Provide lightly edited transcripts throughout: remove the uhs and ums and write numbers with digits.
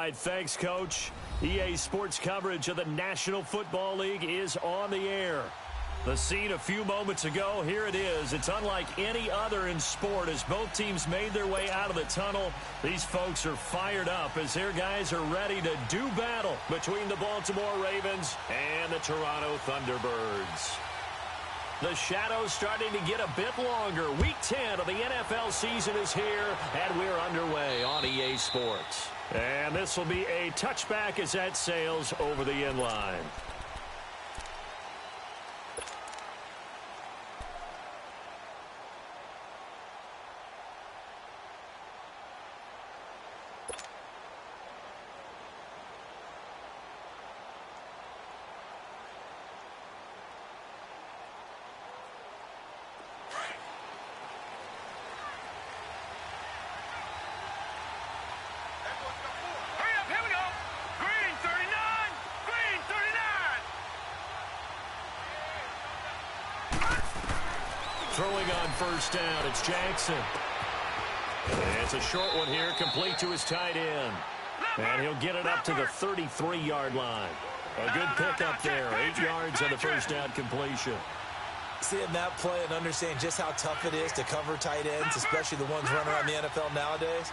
right, thanks, Coach. EA Sports coverage of the National Football League is on the air. The scene a few moments ago, here it is. It's unlike any other in sport as both teams made their way out of the tunnel. These folks are fired up as their guys are ready to do battle between the Baltimore Ravens and the Toronto Thunderbirds. The shadow's starting to get a bit longer. Week 10 of the NFL season is here, and we're underway on EA Sports. And this will be a touchback as that sails over the end line. Throwing on first down, it's Jackson. And it's a short one here, complete to his tight end. And he'll get it up to the 33-yard line. A good pickup there, 8 yards on the first down completion. Seeing that play and understanding just how tough it is to cover tight ends, especially the ones running around the NFL nowadays,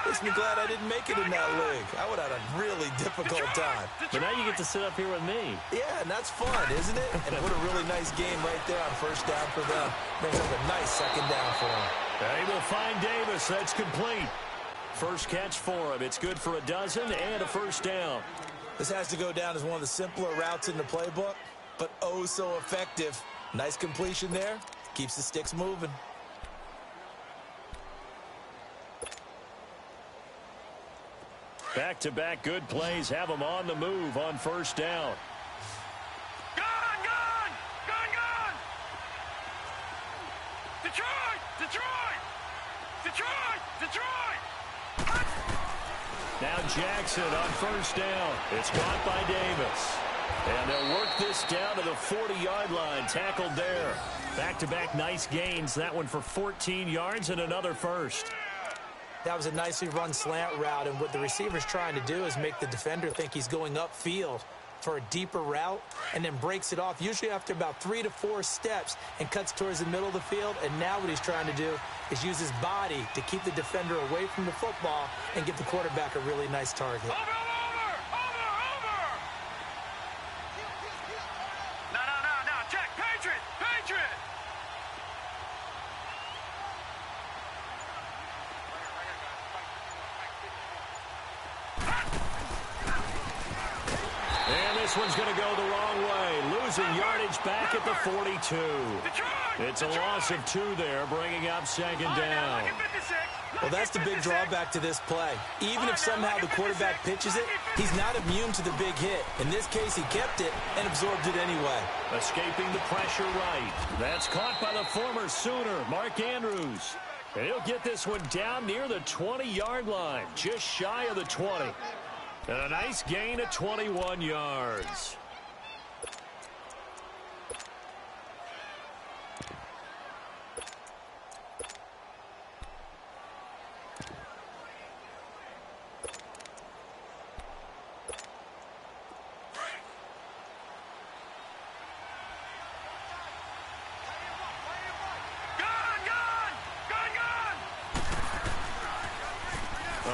makes me glad I didn't make it in that league. I would have had a really difficult time. But now you get to sit up here with me. Yeah, and that's fun, isn't it? And what a really nice game right there on first down for them. Brings up a nice second down for them. They will find Davis. That's complete. First catch for him. It's good for a dozen and a first down. This has to go down as one of the simpler routes in the playbook, but oh so effective. Nice completion there. Keeps the sticks moving. Back-to-back good plays have them on the move on first down. Gone! Detroit! Now Jackson on first down. It's caught by Davis. And they'll work this down to the 40-yard line. Tackled there. Back-to-back nice gains. That one for 14 yards and another first. That was a nicely run slant route, and what the receiver's trying to do is make the defender think he's going upfield for a deeper route and then breaks it off, usually after about 3 to 4 steps, and cuts towards the middle of the field. And now what he's trying to do is use his body to keep the defender away from the football and give the quarterback a really nice target. Over! No, check, Patriot! And this one's going to go the wrong way. Losing yardage back at the 42. It's a loss of 2 there, bringing up second down. Well, that's the big drawback to this play. Even if somehow the quarterback pitches it, he's not immune to the big hit. In this case, he kept it and absorbed it anyway. Escaping the pressure right. That's caught by the former Sooner, Mark Andrews. And he'll get this one down near the 20-yard line, just shy of the 20. And a nice gain of 21 yards.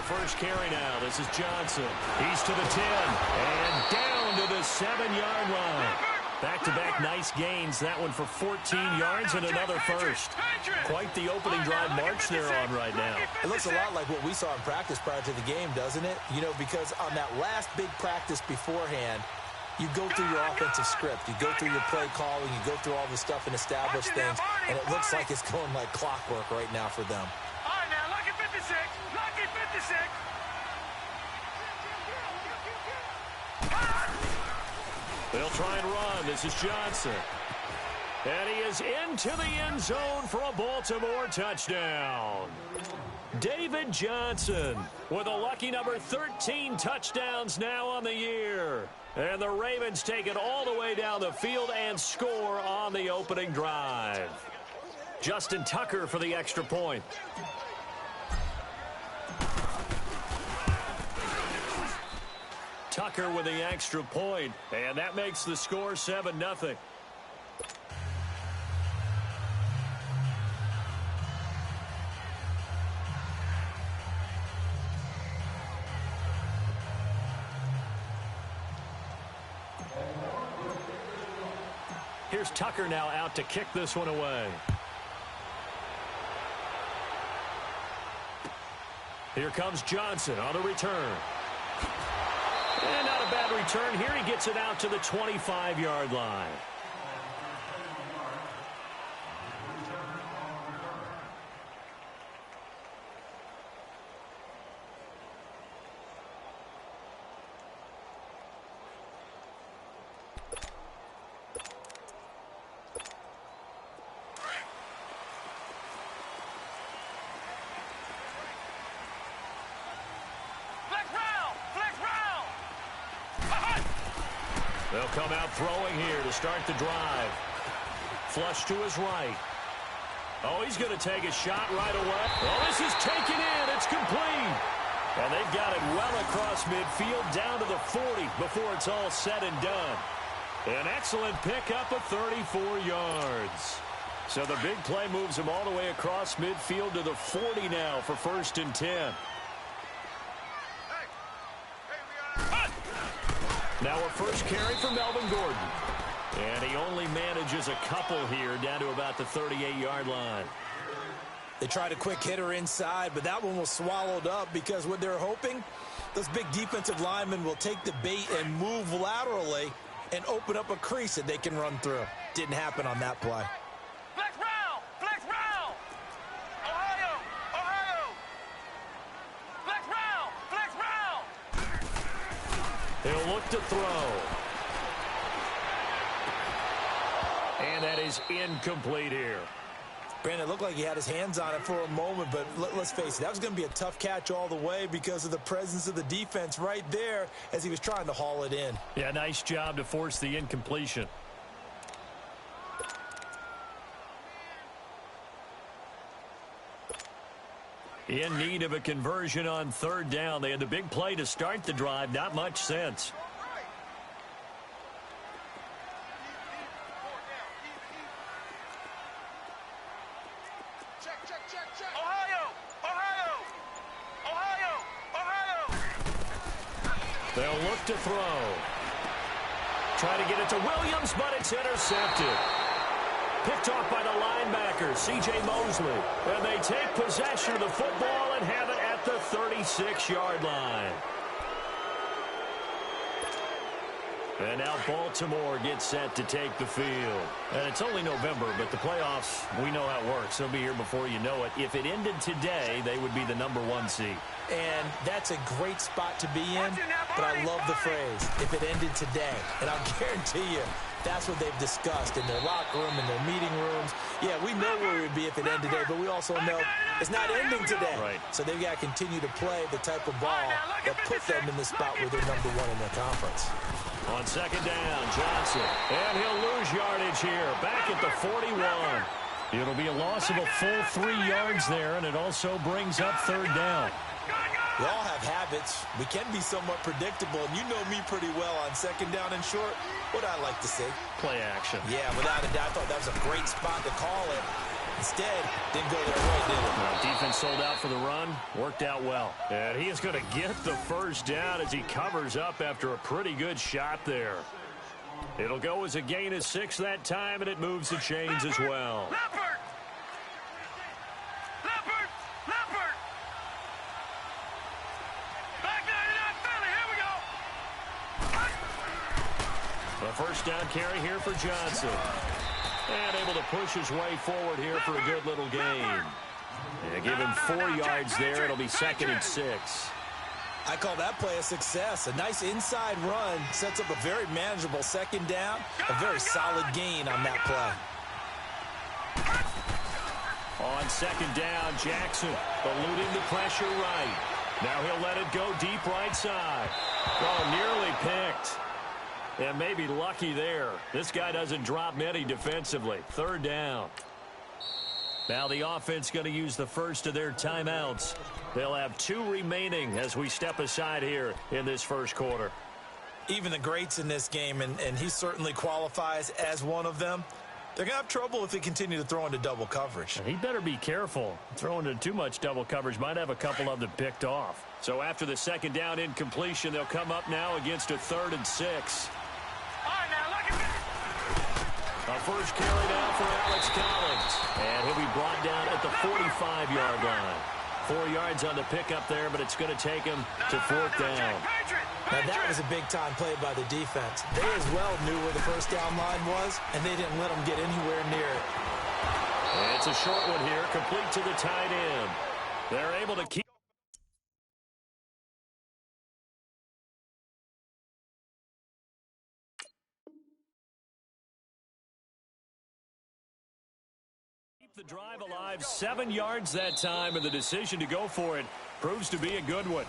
First carry now. This is Johnson. He's to the 10 and down to the 7-yard line. Back-to-back nice gains. That one for 14 yards and another first. Quite the opening drive march they're on right now. It looks a lot like what we saw in practice prior to the game, doesn't it? You know, because on that last big practice beforehand, you go through your offensive script. You go through your play calling. You go through all the stuff and establish things. And it looks like it's going like clockwork right now for them. All right, now, lucky 56. Lucky 56. They'll try and run. This is Johnson. And he is into the end zone for a Baltimore touchdown. David Johnson with a lucky number 13 touchdowns now on the year. And the Ravens take it all the way down the field and score on the opening drive. Justin Tucker for the extra point. Tucker with the extra point, and that makes the score 7-0. Here's Tucker now out to kick this one away. Here comes Johnson on the return. And not a bad return here. He gets it out to the 25-yard line. They'll come out throwing here to start the drive. Flush to his right. Oh, he's going to take a shot right away. Oh, this is taken in. It's complete. And they've got it well across midfield down to the 40 before it's all said and done. An excellent pickup of 34 yards. So the big play moves him all the way across midfield to the 40 now for 1st and 10. Now a first carry for Melvin Gordon. And he only manages a couple here down to about the 38-yard line. They tried a quick hitter inside, but that one was swallowed up because what they're hoping, those big defensive linemen will take the bait and move laterally and open up a crease that they can run through. Didn't happen on that play. Flex round! Flex round! Ohio! Ohio! Flex round! Flex round! He'll look to throw. And that is incomplete here. Brandon, it looked like he had his hands on it for a moment, but let's face it, that was going to be a tough catch all the way because of the presence of the defense right there as he was trying to haul it in. Yeah, nice job to force the incompletion. In need of a conversion on 3rd down. They had the big play to start the drive. Not much sense. Ohio! Ohio! Ohio! Ohio! They'll look to throw. Try to get it to Williams, but it's intercepted. Picked off by the linebacker, C.J. Mosley. And they take possession of the football and have it at the 36-yard line. And now Baltimore gets set to take the field. And it's only November, but the playoffs, we know how it works. They'll be here before you know it. If it ended today, they would be the #1 seed. And that's a great spot to be in, but I love the phrase, if it ended today. And I'll guarantee you, that's what they've discussed in their locker room, in their meeting rooms. Yeah, we know where we'd be if it ended today, but we also know it's not ending today. Right. So they've got to continue to play the type of ball that put them in the spot where they're #1 in their conference. On 2nd down, Johnson. And he'll lose yardage here. Back at the 41. It'll be a loss of a full 3 yards there, and it also brings up 3rd down. We all have habits. We can be somewhat predictable, and you know me pretty well on 2nd down and short. What I like to see. Play action. Yeah, without a doubt. I thought that was a great spot to call it. Instead, didn't go their way, did it? Well, defense sold out for the run. Worked out well. And he is going to get the 1st down as he covers up after a pretty good shot there. It'll go as a gain of 6 that time, and it moves the chains as well. Leopard! Leopard! Leopard! Back 99 Philly, here we go! A 1st down carry here for Johnson. And able to push his way forward here for a good little gain. Yeah, give him 4 yards there. It'll be 2nd and 6. I call that play a success. A nice inside run sets up a very manageable 2nd down. A very solid gain on that play. On 2nd down, Jackson eluding the pressure right. Now he'll let it go deep right side. Oh, nearly picked. And maybe lucky there. This guy doesn't drop many defensively. 3rd down. Now the offense going to use the first of their timeouts. They'll have 2 remaining as we step aside here in this 1st quarter. Even the greats in this game, and he certainly qualifies as one of them, they're going to have trouble if they continue to throw into double coverage. He better be careful. Throwing into too much double coverage might have a couple of them picked off. So after the second down incompletion, they'll come up now against a 3rd and 6. All right, now look at this. A first carry now for Alex Collins. And he'll be brought down at the 45-yard line. 4 yards on the pickup there, but it's going to take him to 4th down. Now that was a big-time play by the defense. They as well knew where the first down line was, and they didn't let them get anywhere near it. And it's a short one here, complete to the tight end. They're able to keep the drive alive. 7 yards that time, and the decision to go for it proves to be a good one.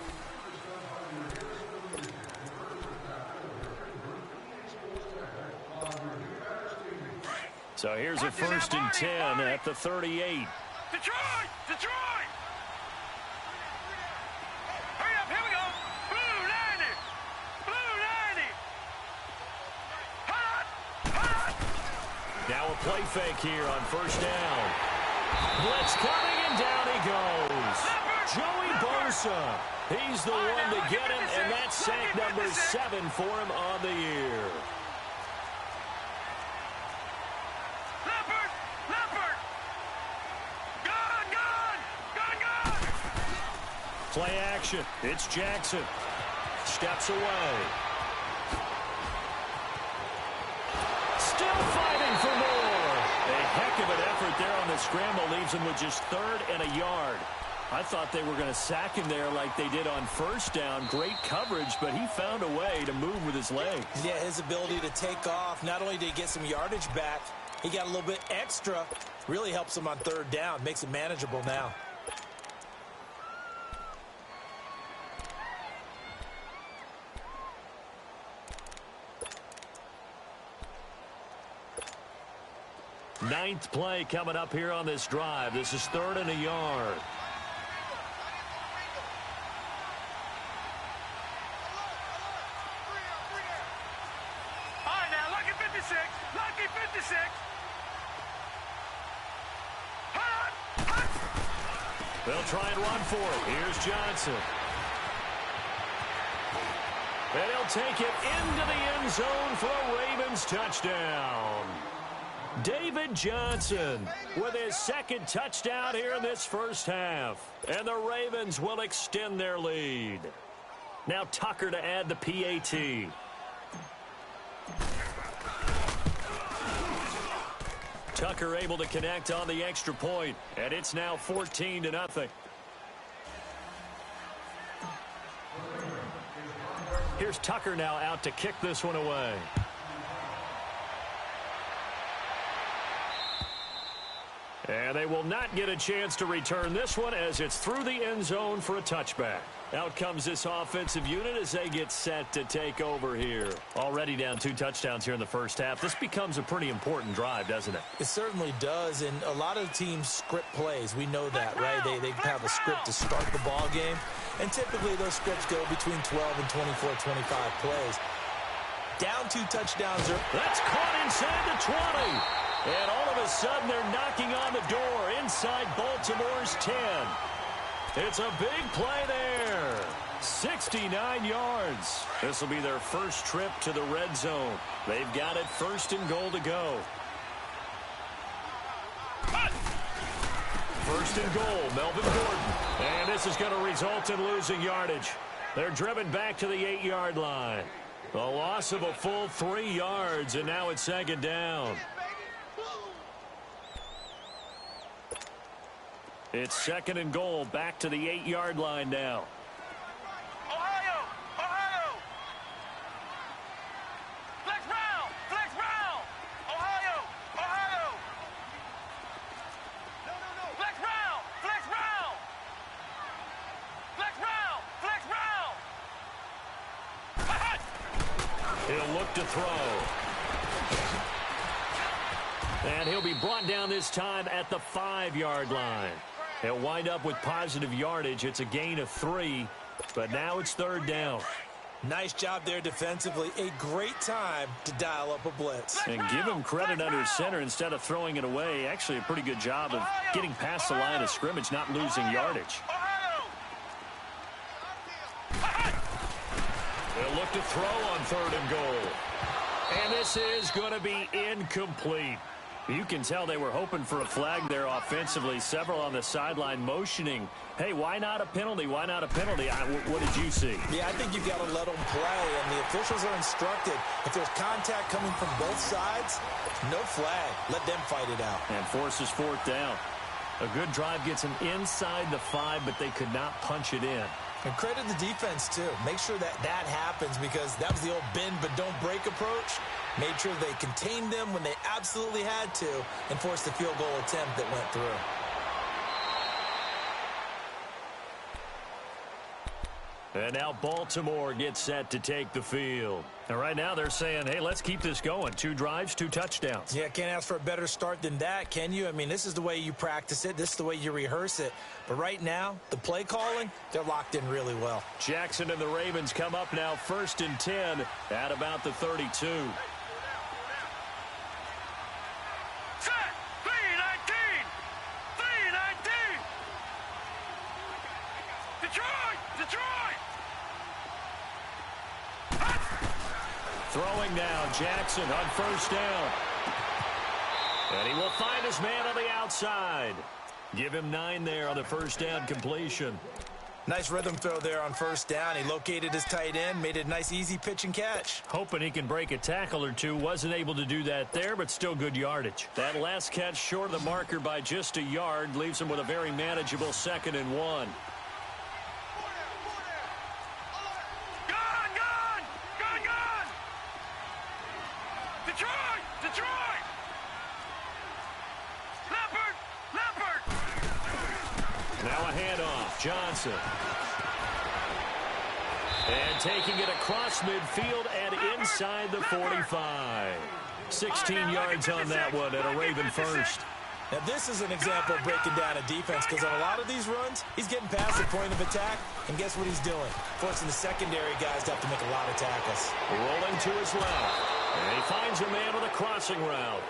So here's a 1st and 10 at the 38. Detroit! Detroit! Hurry up, here we go. Blue 90! Blue 90! Hot! Hot! Now a play fake here on 1st down. Blitz coming, and down he goes. Joey Bosa. He's the one to get him, and that's sack number 7 for him on the year. Play action. It's Jackson. Steps away. Still fighting for more. A heck of an effort there on the scramble. Leaves him with just 3rd and a yard. I thought they were going to sack him there like they did on 1st down. Great coverage, but he found a way to move with his legs. Yeah, his ability to take off. Not only did he get some yardage back, he got a little bit extra. Really helps him on 3rd down. Makes it manageable now. Ninth play coming up here on this drive. This is 3rd and a yard. All right, now, lucky 56. Lucky 56. Hot! Hot! They'll try and run for it. Here's Johnson. And he'll take it into the end zone for a Ravens touchdown. David Johnson with his 2nd touchdown here in this first half. And the Ravens will extend their lead. Now Tucker to add the PAT. Tucker able to connect on the extra point, and it's now 14-0. Here's Tucker now out to kick this one away. And they will not get a chance to return this one as it's through the end zone for a touchback. Out comes this offensive unit as they get set to take over here. Already down 2 touchdowns here in the first half. This becomes a pretty important drive, doesn't it? It certainly does, and a lot of teams script plays. We know that, right? They have a script to start the ball game, and typically those scripts go between 12 and 24, 25 plays. Down 2 touchdowns. That's caught inside the 20. And all of a sudden, they're knocking on the door inside Baltimore's 10. It's a big play there. 69 yards. This will be their first trip to the red zone. They've got it 1st and goal to go. 1st and goal, Melvin Gordon. And this is going to result in losing yardage. They're driven back to the 8-yard line. A loss of a full 3 yards, and now it's 2nd down. It's 2nd and goal, back to the 8-yard line now. Ohio! Ohio! Flex round! Flex round! Ohio! Ohio! No. Flex round! Flex round! Flex round! Flex round! He'll look to throw. And he'll be brought down this time at the 5-yard line. He'll wind up with positive yardage. It's a gain of 3, but now it's 3rd down. Nice job there defensively. A great time to dial up a blitz. And give him credit under center instead of throwing it away. Actually, a pretty good job of getting past the line of scrimmage, not losing yardage. They'll look to throw on 3rd and goal. And this is going to be incomplete. You can tell they were hoping for a flag there offensively. Several on the sideline motioning, hey, why not a penalty? Why not a penalty? What did you see? Yeah, I think you've got to let them play, and the officials are instructed. If there's contact coming from both sides, no flag. Let them fight it out. And forces 4th down. A good drive gets them inside the 5, but they could not punch it in. And credit the defense, too. Make sure that happens, because that was the old bend but don't break approach. Made sure they contained them when they absolutely had to and forced the field goal attempt that went through. And now Baltimore gets set to take the field. And right now they're saying, hey, let's keep this going. 2 drives, 2 touchdowns. Yeah, can't ask for a better start than that, can you? I mean, this is the way you practice it. This is the way you rehearse it. But right now, the play calling, they're locked in really well. Jackson and the Ravens come up now 1st and 10 at about the 32. Set. 319. 319. Detroit. Detroit. Throwing now, Jackson on 1st down. And he will find his man on the outside. Give him 9 there on the 1st down completion. Nice rhythm throw there on 1st down. He located his tight end, made it a nice, easy pitch and catch. Hoping he can break a tackle or two. Wasn't able to do that there, but still good yardage. That last catch short of the marker by just a yard leaves him with a very manageable 2nd and 1. Detroit! Detroit! Leopard! Now a handoff. Johnson. And taking it across midfield and inside the 45. 16 yards on that one and a Raven first. Now this is an example of breaking down a defense, because on a lot of these runs, he's getting past the point of attack, and guess what he's doing? Forcing the secondary guys to have to make a lot of tackles. Rolling to his left. And he finds a man with a crossing route.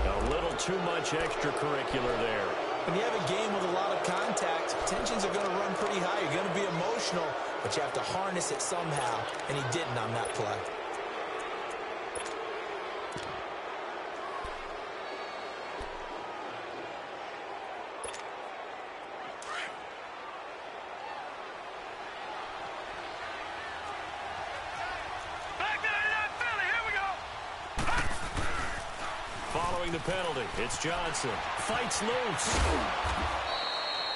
A little too much extracurricular there. When you have a game with a lot of contact, tensions are going to run pretty high. You're going to be emotional, but you have to harness it somehow, and he didn't on that play. Following the penalty, it's Johnson. Fights loose.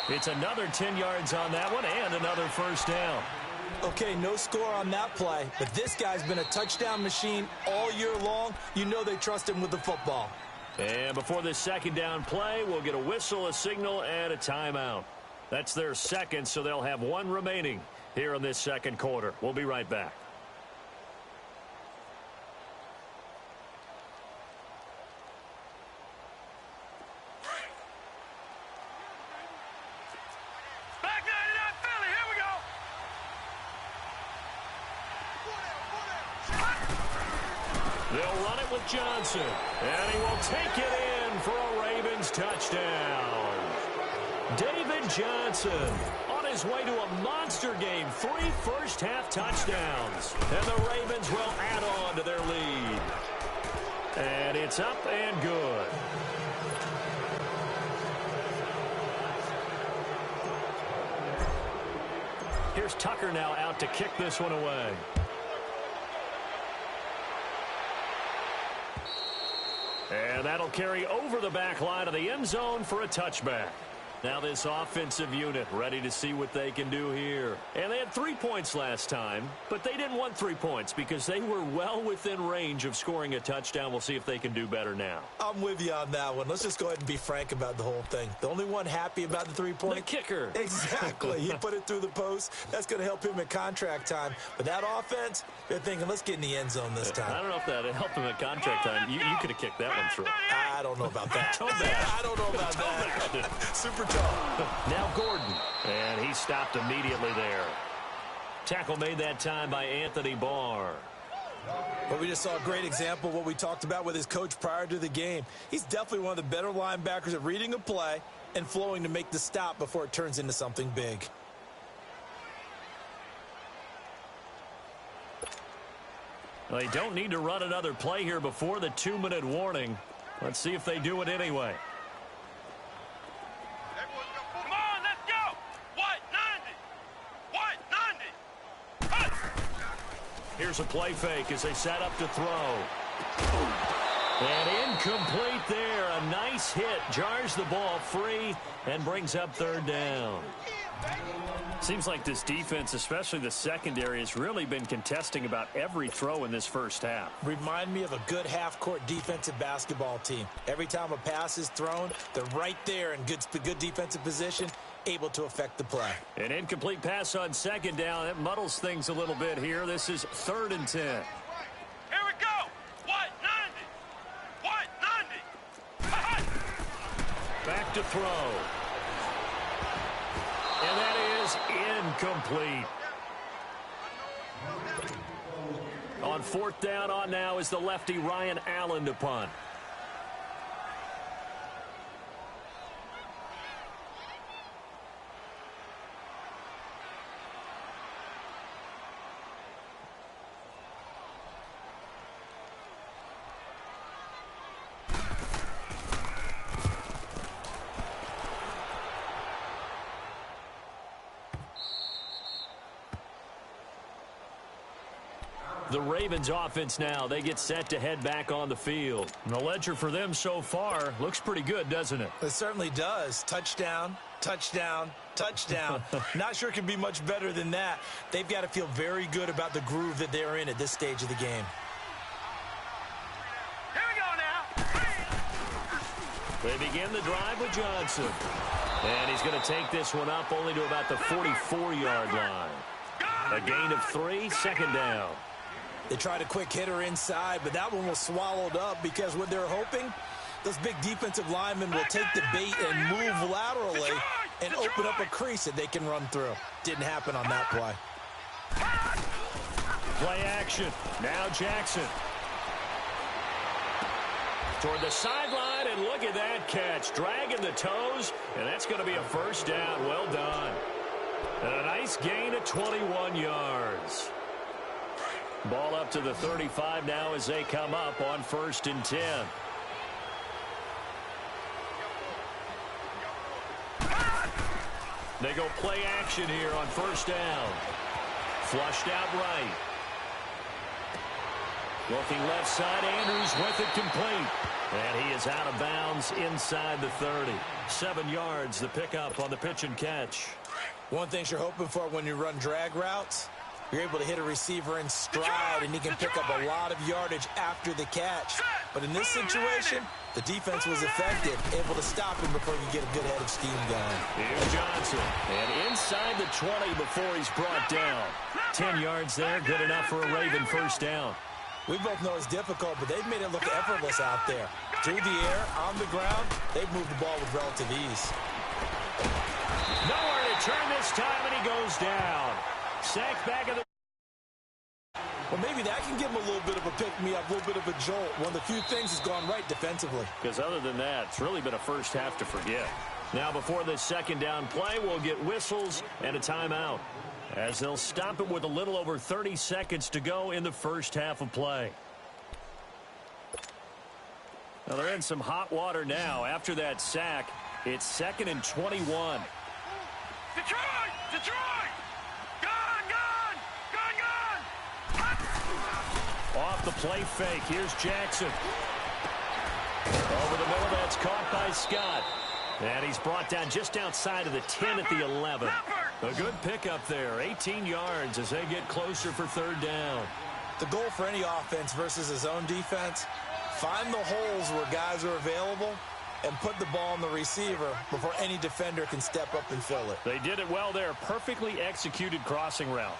It's another 10 yards on that one and another 1st down. Okay, no score on that play, but this guy's been a touchdown machine all year long. You know they trust him with the football. And before this 2nd down play, we'll get a whistle, a signal, and a timeout. That's their 2nd, so they'll have 1 remaining here in this 2nd quarter. We'll be right back. They'll run it with Johnson, and he will take it in for a Ravens touchdown. David Johnson on his way to a monster game, 3 first-half touchdowns, and the Ravens will add on to their lead. And it's up and good. Here's Tucker now out to kick this one away. And that'll carry over the back line of the end zone for a touchback. Now this offensive unit ready to see what they can do here. And they had 3 points last time, but they didn't want 3 points because they were well within range of scoring a touchdown. We'll see if they can do better now. I'm with you on that one. Let's just go ahead and be frank about the whole thing. The only one happy about the 3-point? The kicker. Exactly. He put it through the post. That's going to help him at contract time. But that offense, they're thinking, let's get in the end zone this time. I don't know if that helped him at contract time. You could have kicked that one through. I don't know about that. Toe bad. I don't know about that. Super tough. Now Gordon. And he stopped immediately there. Tackle made that time by Anthony Barr. But we just saw a great example of what we talked about with his coach prior to the game. He's definitely one of the better linebackers at reading a play and flowing to make the stop before it turns into something big. Well, they don't need to run another play here before the 2-minute warning. Let's see if they do it anyway. Come on, let's go. What? 90. What? 90. Here's a play fake as they set up to throw. And incomplete there. A nice hit. Jars the ball free and brings up third down. Seems like this defense, especially the secondary, has really been contesting about every throw in this first half. Remind me of a good half-court defensive basketball team. Every time a pass is thrown, they're right there in good defensive position, able to affect the play. An incomplete pass on second down. It muddles things a little bit here. This is 3rd and 10. Here we go. What? 90. What? 90. Back to throw. And that is incomplete. On 4th down on now is the lefty Ryan Allen to punt. The Ravens offense now, they get set to head back on the field. And the ledger for them so far looks pretty good, doesn't it? It certainly does. Touchdown, touchdown, touchdown. Not sure it can be much better than that. They've got to feel very good about the groove that they're in at this stage of the game. Here we go now. They begin the drive with Johnson. And he's going to take this one up only to about the 44-yard line. A gain of 3, 2nd down. They tried a quick hitter inside, but that one was swallowed up because what they're hoping, those big defensive linemen will take the bait and move laterally and open up a crease that they can run through. Didn't happen on that play. Play action. Now Jackson. Toward the sideline, and look at that catch. Dragging the toes, and that's going to be a 1st down. Well done. And a nice gain of 21 yards. Ball up to the 35 now as they come up on 1st and 10. They go play action here on 1st down. Flushed out right. Looking left side, Andrews with it complete. And he is out of bounds inside the 30. 7 yards, the pickup on the pitch and catch. One thing you're hoping for when you run drag routes, you're able to hit a receiver in stride, and he can pick up a lot of yardage after the catch. But in this situation, the defense was effective, able to stop him before you get a good head of steam going. Here's Johnson. And inside the 20 before he's brought down. 10 yards there, good enough for a Raven 1st down. We both know it's difficult, but they've made it look effortless out there. Through the air, on the ground, they've moved the ball with relative ease. Nowhere to turn this time, and he goes down. Sacked back of the... Well, maybe that can give him a little bit of a pick-me-up, a little bit of a jolt. One of the few things has gone right defensively. Because other than that, it's really been a first half to forget. Now, before this 2nd down play, we'll get whistles and a timeout, as they'll stop it with a little over 30 seconds to go in the first half of play. Now, they're in some hot water now. After that sack, it's 2nd and 21. Detroit! Detroit! Gone! Off the play fake. Here's Jackson. Over the middle, that's caught by Scott. And he's brought down just outside of the 10 at the 11. A good pickup there. 18 yards as they get closer for 3rd down. The goal for any offense versus his own defense, find the holes where guys are available and put the ball on the receiver before any defender can step up and fill it. They did it well there. Perfectly executed crossing route.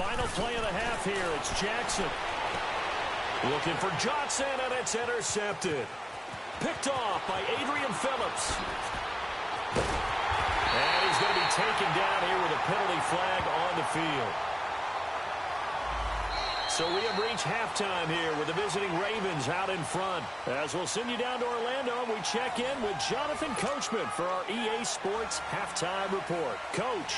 Final play of the half here. It's Jackson. Looking for Johnson, and it's intercepted. Picked off by Adrian Phillips. And he's going to be taken down here with a penalty flag on the field. So we have reached halftime here with the visiting Ravens out in front. As we'll send you down to Orlando, we check in with Jonathan Coachman for our EA Sports Halftime Report. Coach.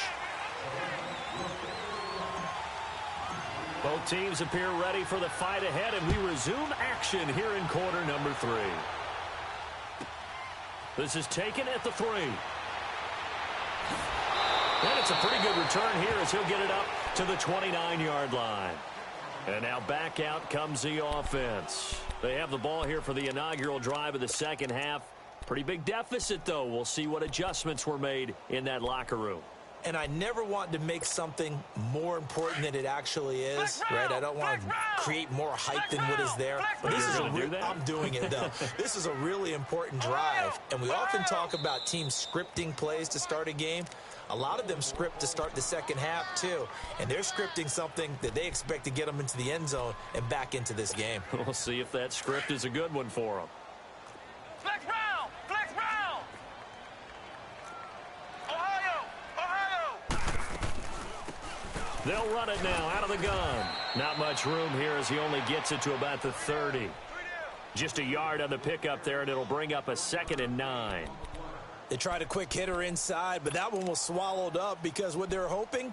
Both teams appear ready for the fight ahead, and we resume action here in quarter number 3. This is taken at the 3. And it's a pretty good return here as he'll get it up to the 29-yard line. And now back out comes the offense. They have the ball here for the inaugural drive of the second half. Pretty big deficit, though. We'll see what adjustments were made in that locker room. And I never want to make something more important than it actually is, right? I don't want to create more hype than what is there. But this is I'm doing it, though. This is a really important drive. And we often talk about teams scripting plays to start a game. A lot of them script to start the second half, too. And they're scripting something that they expect to get them into the end zone and back into this game. We'll see if that script is a good one for them. Flex round! Flex round! Ohio! They'll run it now out of the gun. Not much room here as he only gets it to about the 30. Just a yard on the pickup there, and it'll bring up a 2nd and 9. They tried a quick hitter inside, but that one was swallowed up because what they're hoping,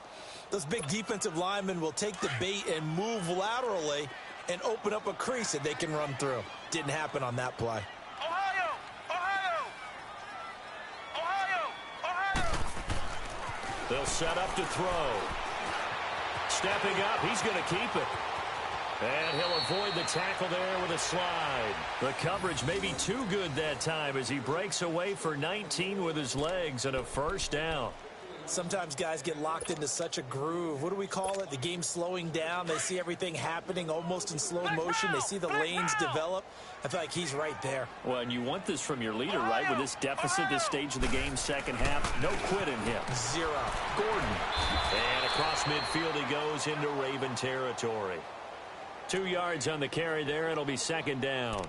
those big defensive linemen will take the bait and move laterally and open up a crease that they can run through. Didn't happen on that play. Ohio! Ohio! Ohio! Ohio! They'll set up to throw. Stepping up, he's going to keep it. And he'll avoid the tackle there with a slide. The coverage may be too good that time as he breaks away for 19 with his legs and a first down. Sometimes guys get locked into such a groove. What do we call it? The game slowing down. They see everything happening almost in slow motion. They see the lanes develop. I feel like he's right there. Well, and you want this from your leader, right? With this deficit, this stage of the game, second half, no quit in him. 0. Gordon. And across midfield he goes into Raven territory. 2 yards on the carry there. It'll be 2nd down.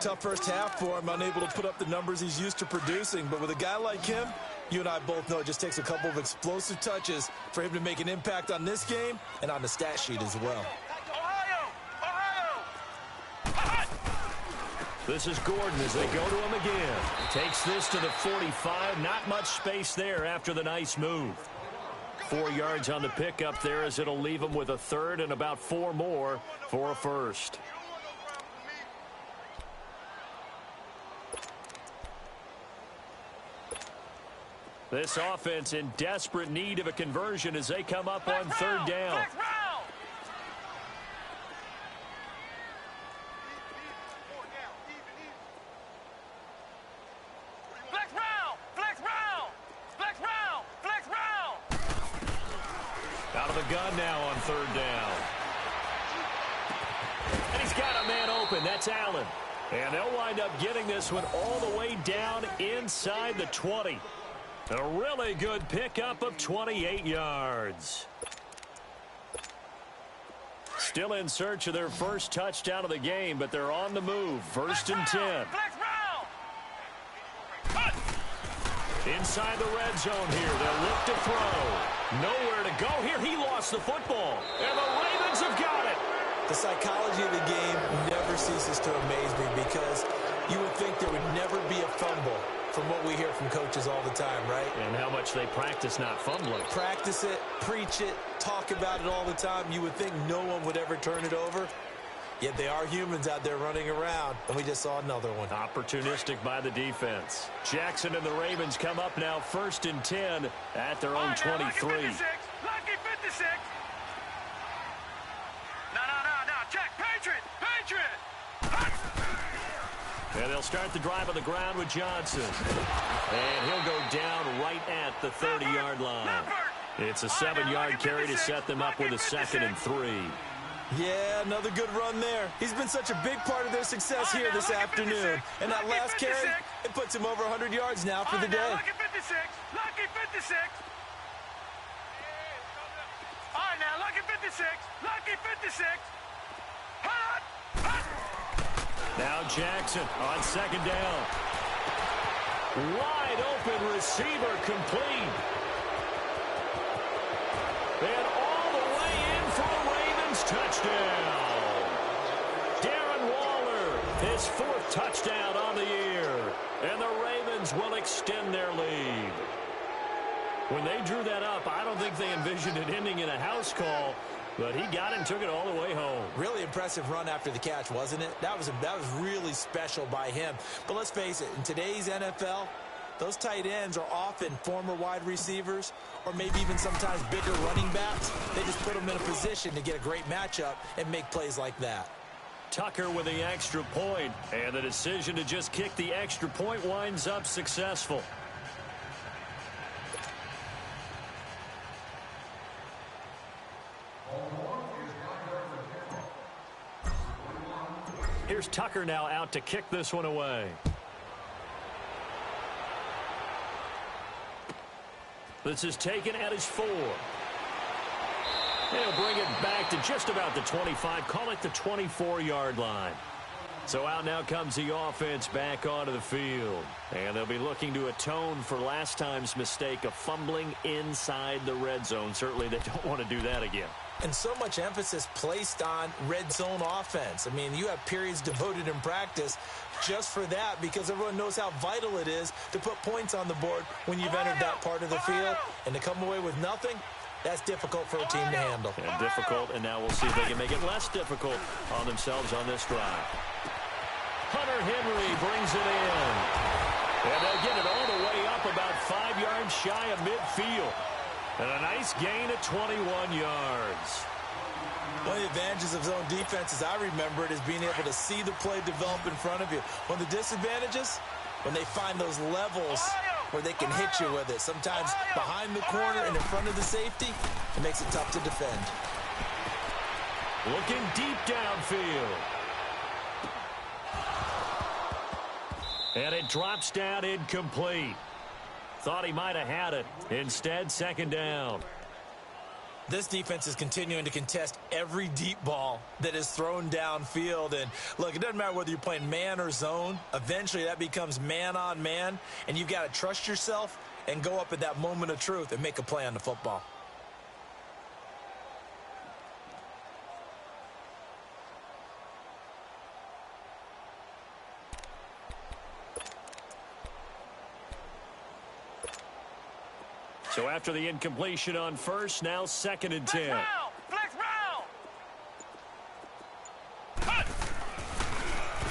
Tough first half for him, unable to put up the numbers he's used to producing. But with a guy like him, you and I both know it just takes a couple of explosive touches for him to make an impact on this game and on the stat sheet as well. Ohio! Ohio! This is Gordon as they go to him again. Takes this to the 45. Not much space there after the nice move. 4 yards on the pickup there as it'll leave him with a 3rd and about 4 more for a first. This offense in desperate need of a conversion as they come up on 3rd down. Out of the gun now on 3rd down. And he's got a man open. That's Allen. And they'll wind up getting this one all the way down inside the 20. A really good pickup of 28 yards. Still in search of their first touchdown of the game, but they're on the move. 1st and 10. Inside the red zone here. They'll look to throw. Nowhere to go here. He lost the football. And the Ravens have got it. The psychology of the game never ceases to amaze me because you would think there would never be a fumble from what we hear from coaches all the time, right? And how much they practice not fumbling. Practice it, preach it, talk about it all the time. You would think no one would ever turn it over. Yet they are humans out there running around, and we just saw another one. Opportunistic by the defense. Jackson and the Ravens come up now 1st and 10 at their own 23. Lucky 56. No. Check. Patriot. And they'll start the drive on the ground with Johnson. And he'll go down right at the 30-yard line. It's a 7-yard carry to set them up with a 2nd and 3. Yeah, another good run there. He's been such a big part of their success here this afternoon. And that last carry, it puts him over 100 yards now for the day. Lucky 56. All right, now, lucky 56. Now Jackson on 2nd down. Wide open receiver complete. And all the way in for a Ravens touchdown. Darren Waller, his 4th touchdown on the year. And the Ravens will extend their lead. When they drew that up, I don't think they envisioned it ending in a house call, but he got it and took it all the way home. Really impressive run after the catch, wasn't it? That was really special by him. But let's face it, in today's NFL, those tight ends are often former wide receivers or maybe even sometimes bigger running backs. They just put them in a position to get a great matchup and make plays like that. Tucker with the extra point, and the decision to just kick the extra point winds up successful. Here's Tucker now out to kick this one away. This is taken at his 4. He'll bring it back to just about the 25. Call it the 24-yard line. So out now comes the offense back onto the field. And they'll be looking to atone for last time's mistake of fumbling inside the red zone. Certainly they don't want to do that again. And so much emphasis placed on red zone offense. I mean, you have periods devoted in practice just for that because everyone knows how vital it is to put points on the board when you've entered that part of the field. And to come away with nothing, that's difficult for a team to handle. And difficult, and now we'll see if they can make it less difficult on themselves on this drive. Hunter Henry brings it in. And they'll get it all the way up about 5 yards shy of midfield. And a nice gain of 21 yards. One of the advantages of zone defense, as I remember it, is being able to see the play develop in front of you. One of the disadvantages, when they find those levels where they can hit you with it. Sometimes behind the corner and in front of the safety, it makes it tough to defend. Looking deep downfield. And it drops down incomplete. Thought he might have had it. Instead, 2nd down. This defense is continuing to contest every deep ball that is thrown downfield. And look, it doesn't matter whether you're playing man or zone. Eventually, that becomes man on man. And you've got to trust yourself and go up at that moment of truth and make a play on the football. So after the incompletion on first, now 2nd and 10. Flex round.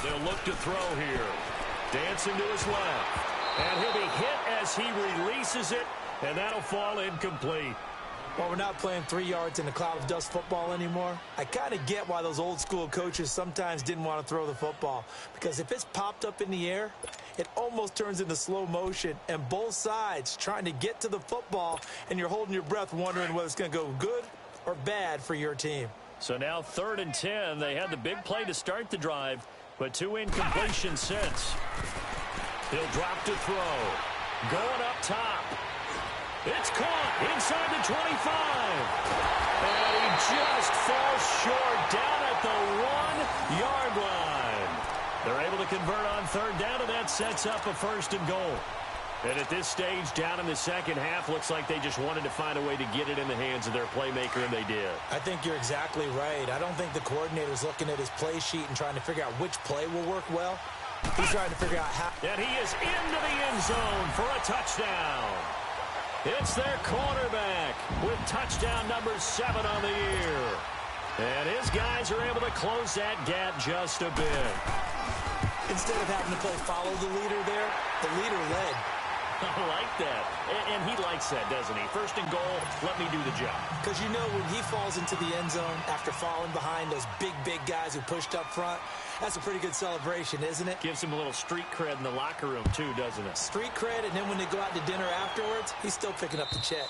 They'll look to throw here. Dancing to his left. And he'll be hit as he releases it, and that'll fall incomplete. Well, we're not playing 3 yards in a cloud of dust football anymore. I kind of get why those old school coaches sometimes didn't want to throw the football. Because if it's popped up in the air, it almost turns into slow motion. And both sides trying to get to the football, and you're holding your breath wondering whether it's going to go good or bad for your team. So now 3rd and 10. They had the big play to start the drive, but 2 incompletions since. He'll drop to throw. Going up top. It's caught inside the 25. And he just falls short down at the 1-yard line. They're able to convert on 3rd down, and that sets up a 1st and goal. And at this stage, down in the second half, looks like they just wanted to find a way to get it in the hands of their playmaker, and they did. I think you're exactly right. I don't think the coordinator's looking at his play sheet and trying to figure out which play will work well. He's trying to figure out how. And he is into the end zone for a touchdown. It's their quarterback with touchdown number 7 on the year. And his guys are able to close that gap just a bit. Instead of having to play follow the leader there, the leader led. I like that. And he likes that, doesn't he? 1st and goal, let me do the job. Because you know when he falls into the end zone after falling behind those big guys who pushed up front, that's a pretty good celebration, isn't it? Gives him a little street cred in the locker room, too, doesn't it? Street cred, and then when they go out to dinner afterwards, he's still picking up the check.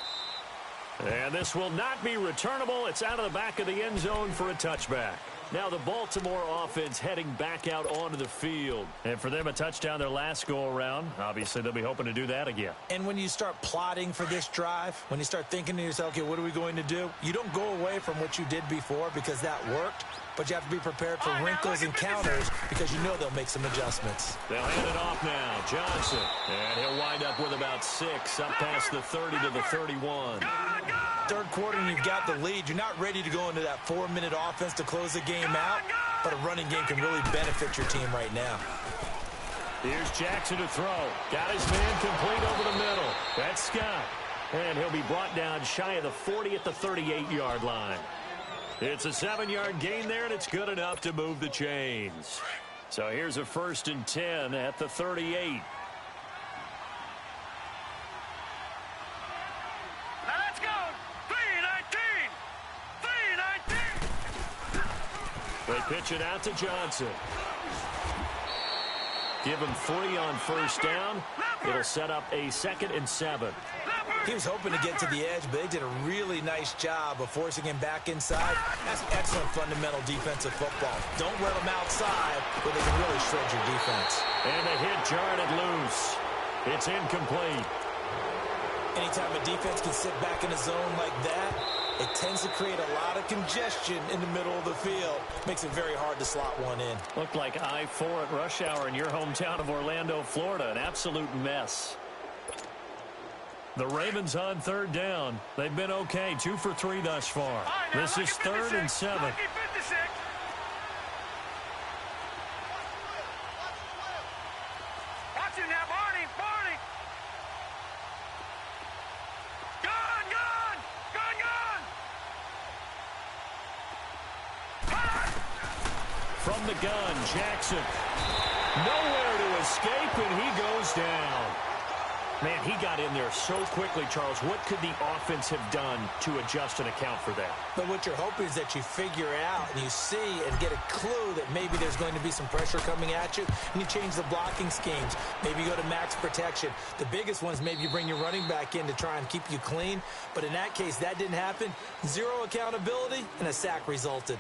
And this will not be returnable. It's out of the back of the end zone for a touchback. Now the Baltimore offense heading back out onto the field. And for them, a touchdown their last go-around. Obviously, they'll be hoping to do that again. And when you start plotting for this drive, when you start thinking to yourself, okay, what are we going to do? You don't go away from what you did before because that worked, but you have to be prepared for wrinkles and counters because you know they'll make some adjustments. They'll hand it off now. Johnson. And he'll wind up with about 6 up past the 30 to the 31. Third quarter and you've got the lead. You're not ready to go into that 4-minute offense to close the game out, but a running game can really benefit your team right now. Here's Jackson to throw. Got his man complete over the middle. That's Scott. And he'll be brought down shy of the 40 at the 38-yard line. It's a 7-yard gain there, and it's good enough to move the chains. So here's a 1st and 10 at the 38. Let's go. 3-19. 3-19. They pitch it out to Johnson. Give him 3 on 1st down. It'll set up a 2nd and 7. He was hoping to get to the edge, but they did a really nice job of forcing him back inside. That's excellent fundamental defensive football. Don't let him outside where they can really shred your defense. And the hit jarred it loose. It's incomplete. Anytime a defense can sit back in a zone like that, it tends to create a lot of congestion in the middle of the field. Makes it very hard to slot one in. Looked like I-4 at rush hour in your hometown of Orlando, Florida. An absolute mess. The Ravens on 3rd down. They've been okay, 2 for 3 thus far. This is 3rd and 7. Lucky 56. Watch him now, Barney. Barney. Gone, gone. Gone, gone. From the gun, Jackson. Nowhere to escape, and he goes down. Man, he got in there so quickly, Charles. What could the offense have done to adjust and account for that? But what you're hoping is that you figure out and you see and get a clue that maybe there's going to be some pressure coming at you, and you change the blocking schemes. Maybe you go to max protection. The biggest one is maybe you bring your running back in to try and keep you clean. But in that case, that didn't happen. 0 accountability, and a sack resulted.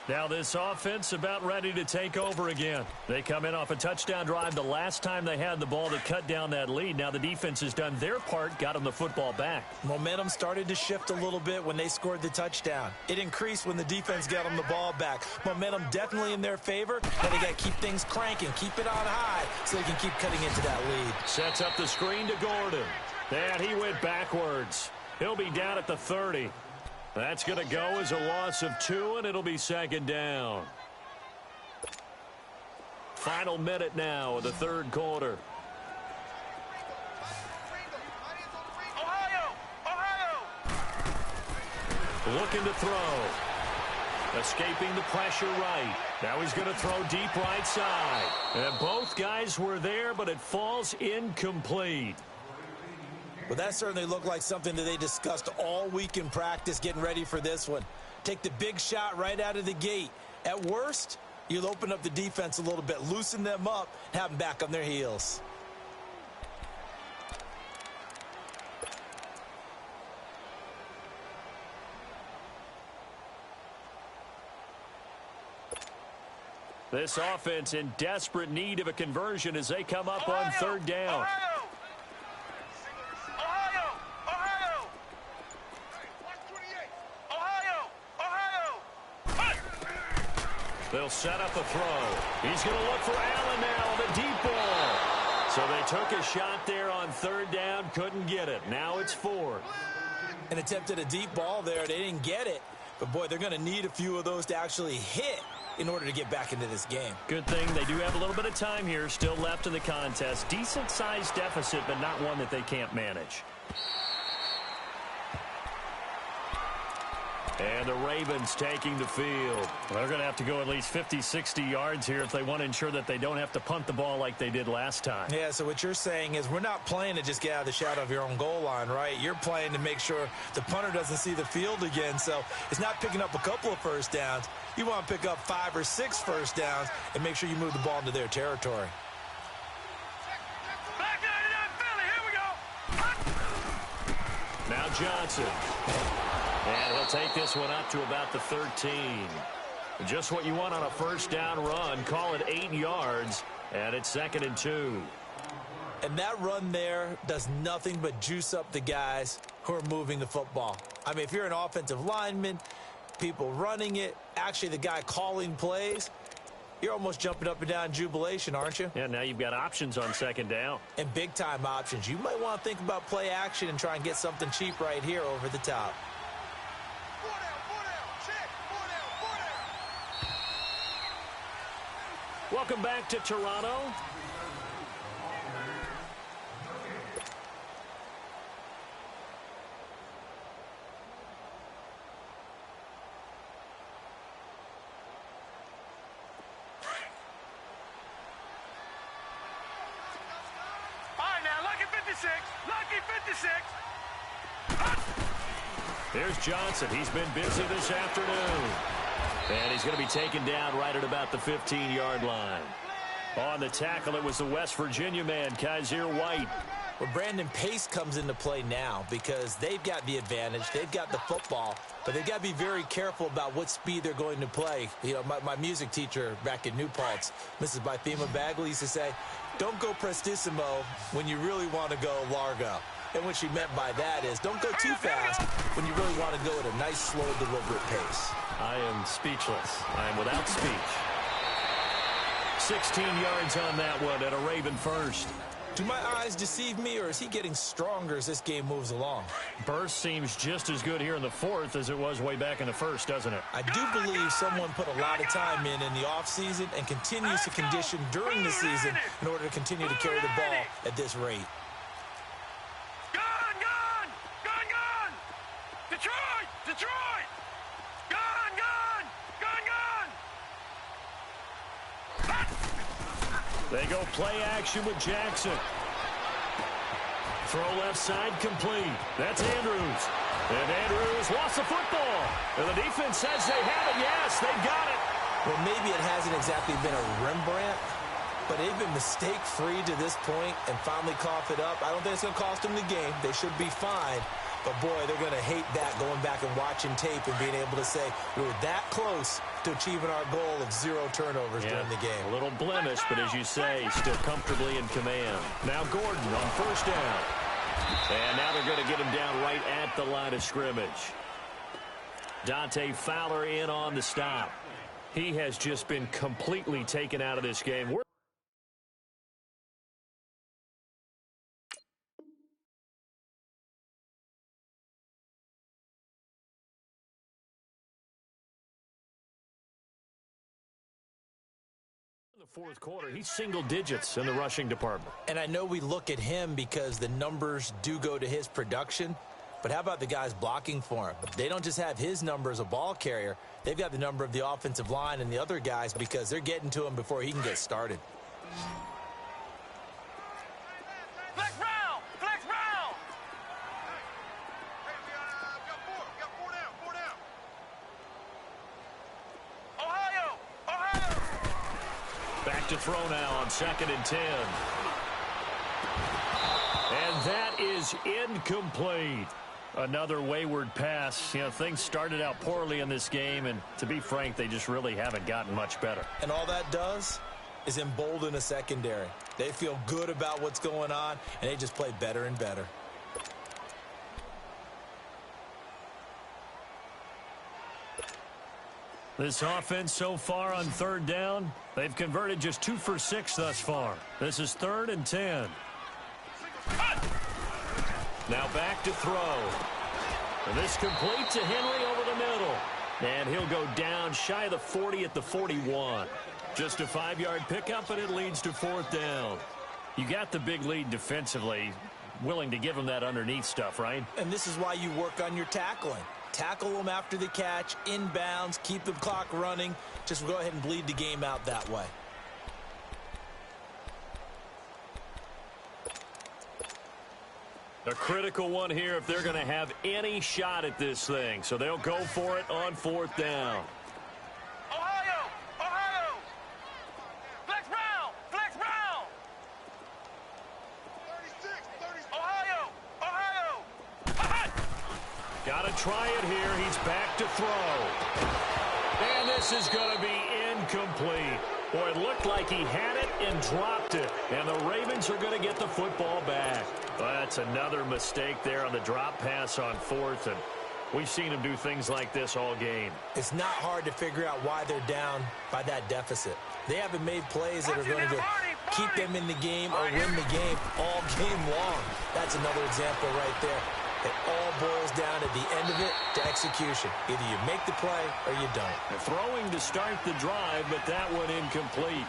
Now this offense about ready to take over again. They come in off a touchdown drive the last time they had the ball to cut down that lead. Now the defense has done their part, got them the football back. Momentum started to shift a little bit when they scored the touchdown. It increased when the defense got them the ball back. Momentum definitely in their favor. Now they got to keep things cranking, keep it on high so they can keep cutting into that lead. Sets up the screen to Gordon. And he went backwards. He'll be down at the 30. That's going to go as a loss of 2, and it'll be 2nd down. Final minute now of the 3rd quarter. Ohio. Ohio. Looking to throw. Escaping the pressure right. Now he's going to throw deep right side. And both guys were there, but it falls incomplete. Well, that certainly looked like something that they discussed all week in practice getting ready for this one. Take the big shot right out of the gate. At worst, you'll open up the defense a little bit, loosen them up, and have them back on their heels. This offense in desperate need of a conversion as they come up Ohio. on 3rd down. Ohio. They'll set up a throw. He's going to look for Allen now, the deep ball. So they took a shot there on 3rd down, couldn't get it. Now it's 4th. An attempt at a deep ball there. They didn't get it. But, boy, they're going to need a few of those to actually hit in order to get back into this game. Good thing they do have a little bit of time here still left in the contest. Decent-sized deficit, but not one that they can't manage. And the Ravens taking the field. They're going to have to go at least 50, 60 yards here if they want to ensure that they don't have to punt the ball like they did last time. Yeah, so what you're saying is we're not playing to just get out of the shadow of your own goal line, right? You're playing to make sure the punter doesn't see the field again. So it's not picking up a couple of first downs. You want to pick up 5 or 6 first downs and make sure you move the ball into their territory. Back 99 Philly. Here we go. Now Johnson. And he'll take this one up to about the 13. Just what you want on a first down run. Call it 8 yards, and it's 2nd and 2. And that run there does nothing but juice up the guys who are moving the football. I mean, if you're an offensive lineman, people running it, actually the guy calling plays, you're almost jumping up and down in jubilation, aren't you? Yeah, now you've got options on 2nd down. And big-time options. You might want to think about play action and try and get something cheap right here over the top. Welcome back to Toronto. Lucky 56. Here's Johnson. He's been busy this afternoon. And he's going to be taken down right at about the 15-yard line. On the tackle, it was the West Virginia man, Kaiser White. Well, Brandon, pace comes into play now because they've got the advantage. They've got the football, but they've got to be very careful about what speed they're going to play. You know, my music teacher back in New Paltz, Mrs. Bythema Bagley, used to say, don't go prestissimo when you really want to go largo. And what she meant by that is don't go too fast when you really want to go at a nice, slow, deliberate pace. I am speechless. I am without speech. 16 yards on that one at a Raven first. Do my eyes deceive me, or is he getting stronger as this game moves along? Burst seems just as good here in the fourth as it was way back in the first, doesn't it? I do believe someone put a lot of time in the offseason and continues to condition during the season in order to continue to carry the ball at this rate. Gun! Detroit! Gun! They go play action with Jackson. Throw left side complete. That's Andrews. And Andrews lost the football. And the defense says they have it. Yes, they got it. Well, maybe it hasn't exactly been a Rembrandt, but they've been mistake-free to this point and finally cough it up. I don't think it's going to cost them the game. They should be fine. But, boy, they're going to hate that, going back and watching tape and being able to say we were that close to achieving our goal of 0 turnovers during the game. A little blemish, but as you say, still comfortably in command. Now Gordon on first down. And now they're going to get him down right at the line of scrimmage. Dante Fowler in on the stop. He has just been completely taken out of this game. The fourth quarter, he's single digits in the rushing department. And I know we look at him because the numbers do go to his production, but how about the guys blocking for him? They don't just have his number as a ball carrier. They've got the number of the offensive line and the other guys because they're getting to him before he can get started. Flex round! Ohio! Back to throw now on 2nd and 10. And that is incomplete. Another wayward pass. You know, things started out poorly in this game, and to be frank, they just really haven't gotten much better. And all that does is embolden a secondary. They feel good about what's going on, and they just play better and better. This offense so far on 3rd down, they've converted just 2 for 6 thus far. This is 3rd and 10. Now back to throw. And this complete to Henry over the middle. And he'll go down shy of the 40 at the 41. Just a 5-yard pickup, and it leads to 4th down. You got the big lead defensively, willing to give them that underneath stuff, right? And this is why you work on your tackling. Tackle them after the catch, inbounds, keep the clock running. Just go ahead and bleed the game out that way. A critical one here if they're going to have any shot at this thing. So they'll go for it on 4th down. Ohio! Flex round! 36! Ohio! Got to try it here. He's back to throw. And this is going to be incomplete. Boy, it looked like he had it and dropped it. And the Ravens are going to get the football back. Well, that's another mistake there on the drop pass on fourth. And we've seen him do things like this all game. It's not hard to figure out why they're down by that deficit. They haven't made plays that are going to keep them in the game or win the game all game long. That's another example right there. It all boils down at the end of it to execution. Either you make the play or you don't. Throwing to start the drive, but that one incomplete.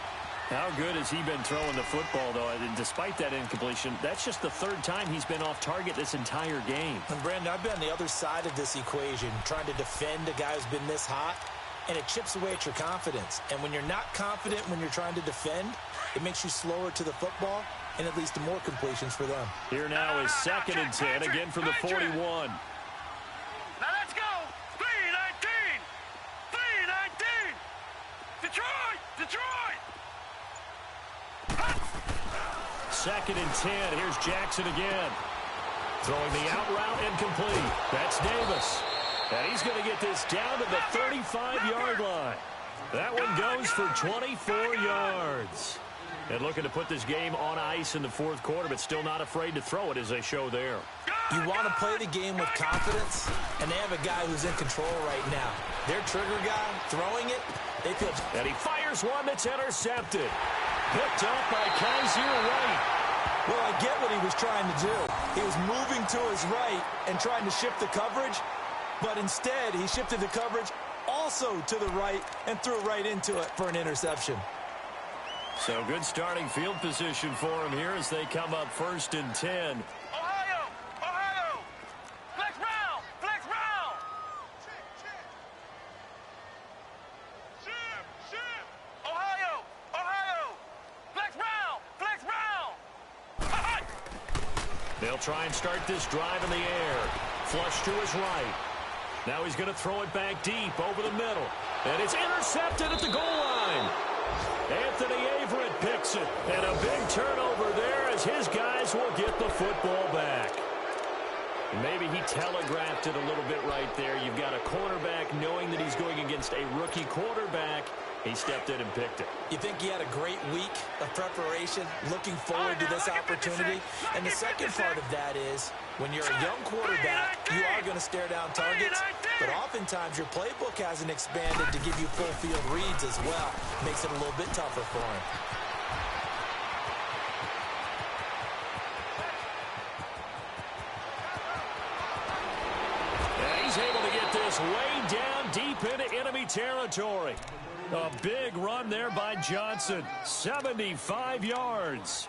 How good has he been throwing the football, though? And despite that incompletion, that's just the third time he's been off target this entire game. And, Brandon, I've been on the other side of this equation, trying to defend a guy who's been this hot, and it chips away at your confidence. And when you're not confident when you're trying to defend, it makes you slower to the football, and it leads to more completions for them. Here now is 2nd and 10, again from the 41. Now let's go. 3-19. 3-19. Detroit. Detroit. 2nd and 10. Here's Jackson again. Throwing the out route incomplete. That's Davis. And he's going to get this down to the 35-yard line. That one goes for 24 yards. And looking to put this game on ice in the fourth quarter, but still not afraid to throw it as they show there. You want to play the game with confidence, and they have a guy who's in control right now. Their trigger guy throwing it, they feel... And he fires one that's intercepted. Picked off by Kaiser White. Well, I get what he was trying to do. He was moving to his right and trying to shift the coverage, but instead he shifted the coverage also to the right and threw right into it for an interception. So good starting field position for him here as they come up 1st and 10. Ohio. Ohio. Flex round. Flex round. Ship. Ohio. Ohio. Flex round. Flex round. They'll try and start this drive in the air. Flush to his right. Now he's going to throw it back deep over the middle. And it's intercepted at the goal line. Anthony Averett picks it. And a big turnover there as his guys will get the football back. Maybe he telegraphed it a little bit right there. You've got a cornerback knowing that he's going against a rookie quarterback. He stepped in and picked it. You think he had a great week of preparation, looking forward to this opportunity? And the second part of that is, when you're a young quarterback, you are going to stare down targets, but oftentimes your playbook hasn't expanded to give you full field reads as well. Makes it a little bit tougher for him. And he's able to get this way down deep into enemy territory. A big run there by Johnson. 75 yards.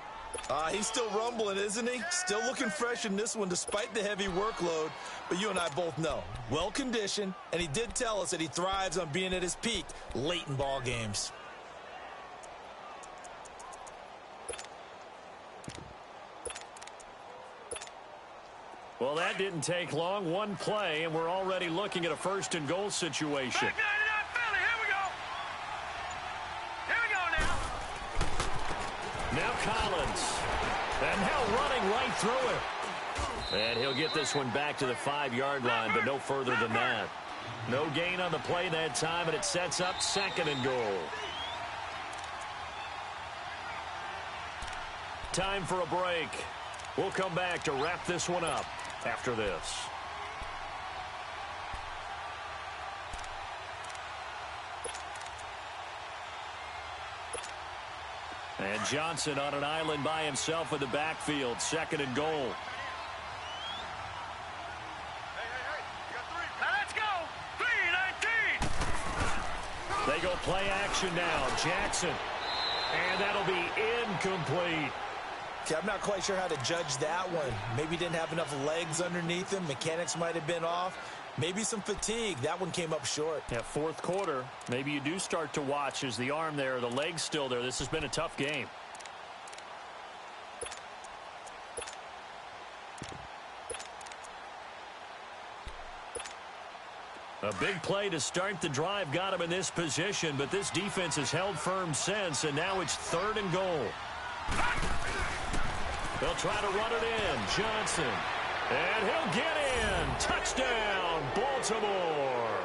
He's still rumbling, isn't he? Still looking fresh in this one despite the heavy workload. But you and I both know, well-conditioned, and he did tell us that he thrives on being at his peak late in ball games. Well, that didn't take long. One play, and we're already looking at a 1st and goal situation. Now Collins. And now running right through it. And he'll get this one back to the 5-yard line, but no further than that. No gain on the play that time, and it sets up 2nd and goal. Time for a break. We'll come back to wrap this one up after this. And Johnson on an island by himself in the backfield. 2nd and goal. Now let's go. 3-19. They go play action now. Jackson. And that'll be incomplete. Okay, I'm not quite sure how to judge that one. Maybe he didn't have enough legs underneath him. Mechanics might have been off. Maybe some fatigue. That one came up short. Yeah, fourth quarter. Maybe you do start to watch as the arm there, the leg's still there. This has been a tough game. A big play to start the drive got him in this position, but this defense has held firm since, and now it's 3rd and goal. They'll try to run it in. Johnson. And he'll get in. Touchdown, Baltimore.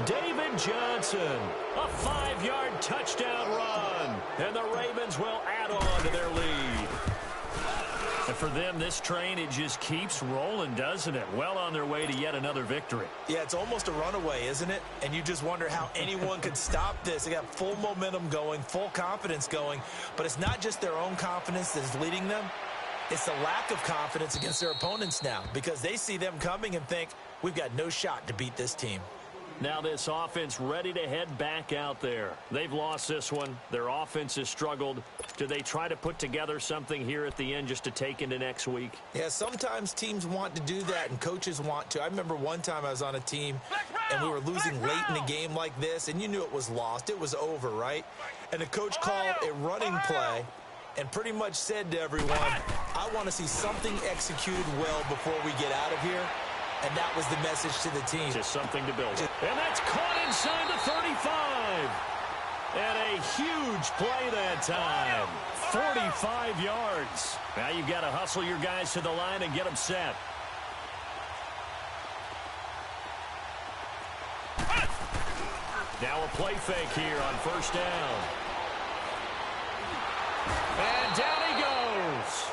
David Johnson, a 5-yard touchdown run, and the Ravens will add on to their lead. And for them, this train, it just keeps rolling, doesn't it? Well on their way to yet another victory. Yeah, it's almost a runaway, isn't it? And you just wonder how anyone could stop this. They got full momentum going, full confidence going. But it's not just their own confidence that is leading them. It's the lack of confidence against their opponents now because they see them coming and think, we've got no shot to beat this team. Now this offense ready to head back out there. They've lost this one. Their offense has struggled. Do they try to put together something here at the end just to take into next week? Yeah, sometimes teams want to do that and coaches want to. I remember one time I was on a team and we were losing late in a game like this and you knew it was lost. It was over, right? And the coach called a running play and pretty much said to everyone, I want to see something executed well before we get out of here. And that was the message to the team. Just something to build. And that's caught inside the 35. And a huge play that time. 45 yards. Now you've got to hustle your guys to the line and get them set. Now a play fake here on first down. And down he goes.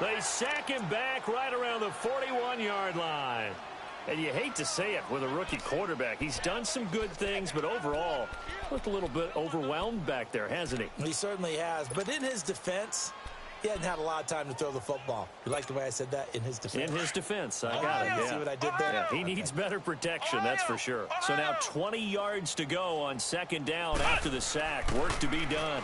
They sack him back right around the 41-yard line. And you hate to say it with a rookie quarterback. He's done some good things, but overall, looked a little bit overwhelmed back there, hasn't he? He certainly has. But in his defense, he hadn't had a lot of time to throw the football. You like the way I said that? In his defense. In his defense. I got it. Yeah. See what I did there? Yeah, he needs better protection, that's for sure. So now 20 yards to go on second down after the sack. Work to be done.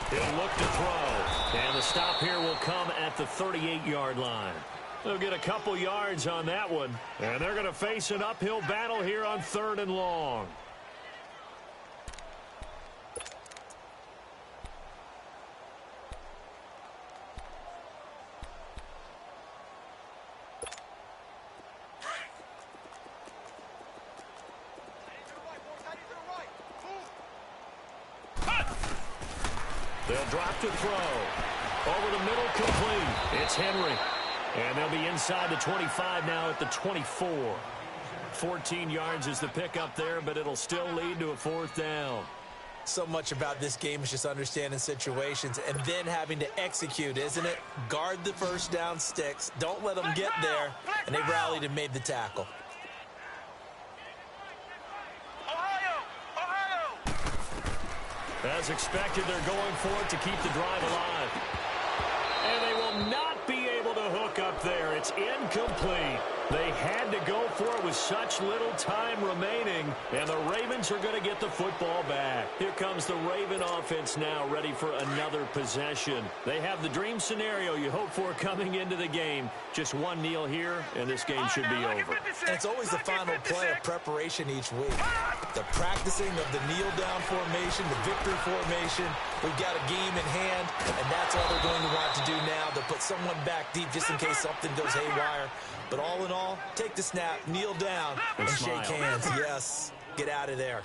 He'll look to throw. And the stop here will come at the 38-yard line. They'll get a couple yards on that one. And they're going to face an uphill battle here on 3rd and long. They'll drop to throw. Over the middle, complete. It's Henry. And they'll be inside the 25 now at the 24. 14 yards is the pickup there, but it'll still lead to a 4th down. So much about this game is just understanding situations and then having to execute, isn't it? Guard the first down sticks. Don't let them get there. And they rallied and made the tackle. As expected, they're going for it to keep the drive alive. And they will not be able to hook up there. It's incomplete. They had to go for it with such little time remaining, and the Ravens are going to get the football back. Here comes the Raven offense now, ready for another possession. They have the dream scenario you hope for coming into the game. Just one kneel here, and this game should be over. And it's always the final play of preparation each week. The practicing of the kneel-down formation, the victory formation. We've got a game in hand, and that's all they're going to want to do now, to put someone back deep just in case something goes haywire. But all in all, take the snap, kneel down, and shake hands. Yes, get out of there.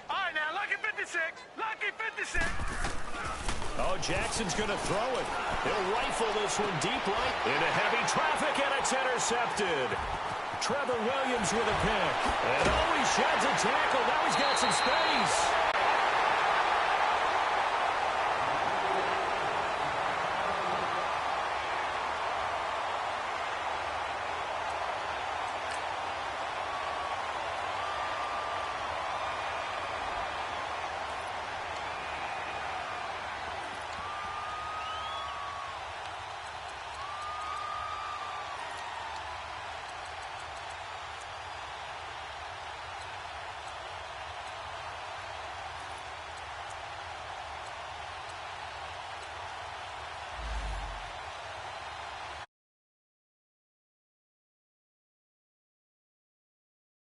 All right, now, lucky 56. Lucky 56. Oh, Jackson's going to throw it. He'll rifle this one deep right into heavy traffic, and it's intercepted. Trevor Williams with a pick. And oh, he sheds a tackle. Now he's got some space.